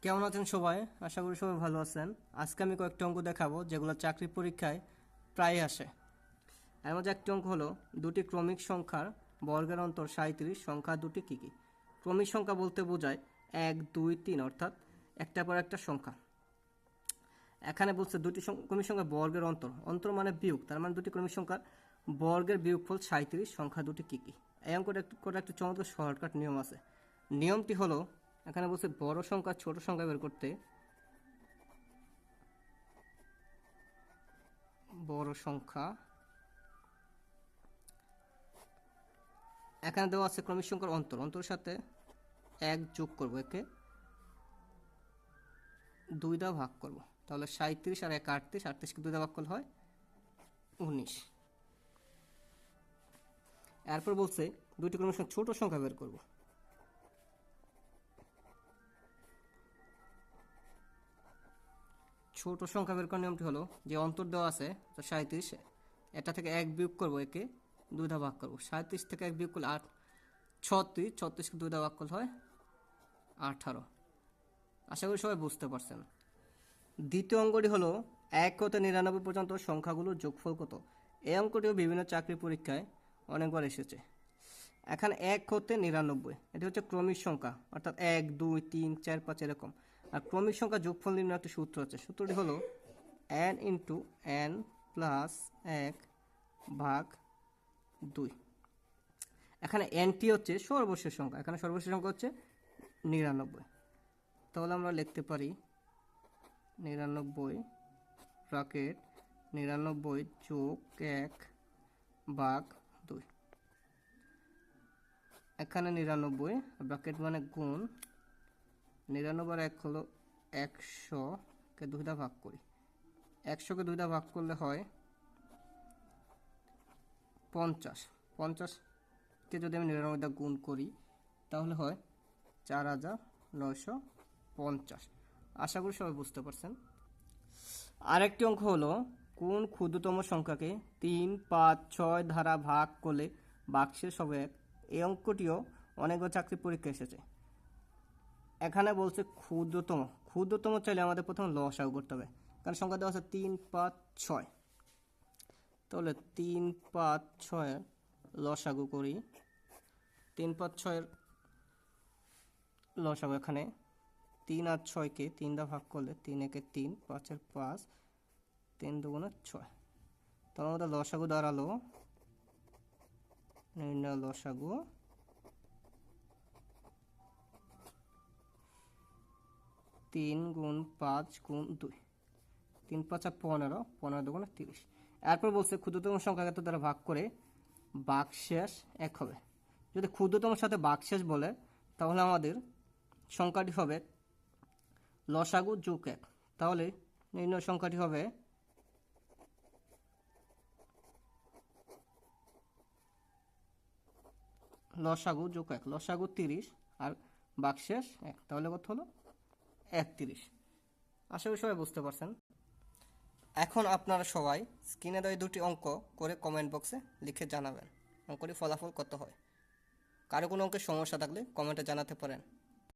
কেমন আছেন সবাই? আশা করি সবাই ভালো আছেন। আজকে আমি কয়েকটা অঙ্ক দেখাবো যেগুলো চাকরি পরীক্ষায় প্রায় আসে। এর মধ্যে একটি অঙ্ক হলো দুটি ক্রমিক সংখ্যার বর্গের অন্তর 37 সংখ্যা দুটি কী কী? ক্রমিক সংখ্যা বলতে বোঝায় 1, 2, 3 অর্থাৎ একটার পর একটা সংখ্যা। এখানে বলছে দুটি ক্রমিক সংখ্যার বর্গের অন্তর, অন্তর মানে বিয়োগ, তার মানে দুটি ক্রমিক সংখ্যার বর্গের বিয়োগফল 37 সংখ্যা দুটি কী কী? এই অঙ্কটা একটা চমৎকার শর্টকাট নিয়ম আছে। নিয়মটি হলো, এখানে বলছে বড় সংখ্যা ছোট সংখ্যা বের করতে বড় সংখ্যা, এখানে দেওয়া আছে ক্রমিক সংখ্যার অন্তর, অন্তরের সাথে 1 যোগ করব, একে 2 দ্বারা ভাগ করব, তাহলে 37 আর 1 38, 38কে 2 দ্বারা ভাগ করলে হয় 19। এরপর বলছে দুইটি ক্রমিক সংখ্যা ছোট সংখ্যা বের করব। ছোট সংখ্যা বের করার নিয়মটি হলো, যে অন্তর দেওয়া আছে 37, এটা থেকে 1 বিয়োগ করব, একে 2 দ্বারা ভাগ করব, 37 থেকে 1 বিয়োগ করলে 36, 36কে 2 দ্বারা ভাগ করলে হয় 18। আশা করি সবাই বুঝতে পারছেন। দ্বিতীয় অঙ্কটি হলো 1 হতে 99 পর্যন্ত সংখ্যাগুলোর যোগফল কত? এই অঙ্কটিও বিভিন্ন চাকরি পরীক্ষায় অনেকবার এসেছে। এখানে 1 হতে 99, এটি হচ্ছে ক্রমিক সংখ্যা, অর্থাৎ 1, 2, 3, 4, 5 এরকম। আর ক্রমিক সংখ্যা যোগফল নির্ণয় একটা সূত্র আছে, সূত্রটি হলো n ইন্টু n প্লাস 1 ভাগ 2। এখানে nটি হচ্ছে সর্বশেষ সংখ্যা, এখানে সর্বশেষ সংখ্যা হচ্ছে 99। তাহলে আমরা লিখতে পারি 99 ব্র্যাকেট 99 যোগ 1 ভাগ 2। এখানে 99 ব্র্যাকেট মানে গুণ 99 আর 1 হলো 100কে 2 দ্বারা ভাগ করি, 100কে 2 দ্বারা ভাগ করলে হয় 50, 50কে যদি আমি 99 দ্বারা গুণ করি তাহলে হয় 4950। আশা করি সবাই বুঝতে পারছেন। আরেকটি অঙ্ক হলো, কোন ক্ষুদ্রতম সংখ্যাকে 3, 5, 6 দ্বারা ভাগ করলে ভাগশেষ হবে 1? এই অঙ্কটিও অনেকবার চাকরি পরীক্ষা এসেছে। এখানে বলছে ক্ষুদ্রতম, ক্ষুদ্রতম চাইলে আমাদের প্রথমে লসাগু করতে হবে, কারণ সংখ্যা দেওয়া আছে 3, 5, 6। তাহলে 3, 5, 6 লসাগু করি। 3, 5, 6 লসাগু, এখানে 3 আর 6কে 3 দ্বারা ভাগ করলে 3 একে 3, 5 এর 5, 3 দুগুণে 6। তাহলে আমাদের লসাগু দাঁড়ালো, নির্ণয় লসাগু 3 গুণ 5 গুণ 2, 3, 5 আর 15, 15 দুগুণে 30। এরপর বলছে ক্ষুদ্রতম সংখ্যাকে এত দ্বারা ভাগ করে ভাগশেষ 1 হবে। যদি ক্ষুদ্রতমের সাথে ভাগশেষ বলে তাহলে আমাদের সংখ্যাটি হবে লসাগু যোগ 1। তাহলে নির্ণয় সংখ্যাটি হবে লসাগু যোগ 1, লসাগু 30 আর ভাগশেষ 1, তাহলে কত হলো 31। আশা করি সবাই বুঝতে পারছেন। এখন আপনারা সবাই স্ক্রিনে দেওয়া দুটি অঙ্ক করে কমেন্ট বক্সে লিখে জানাবেন অঙ্কটি ফলাফল কত হয়। কারো কোনো অঙ্কের সমস্যা থাকলে কমেন্টে জানাতে পারেন।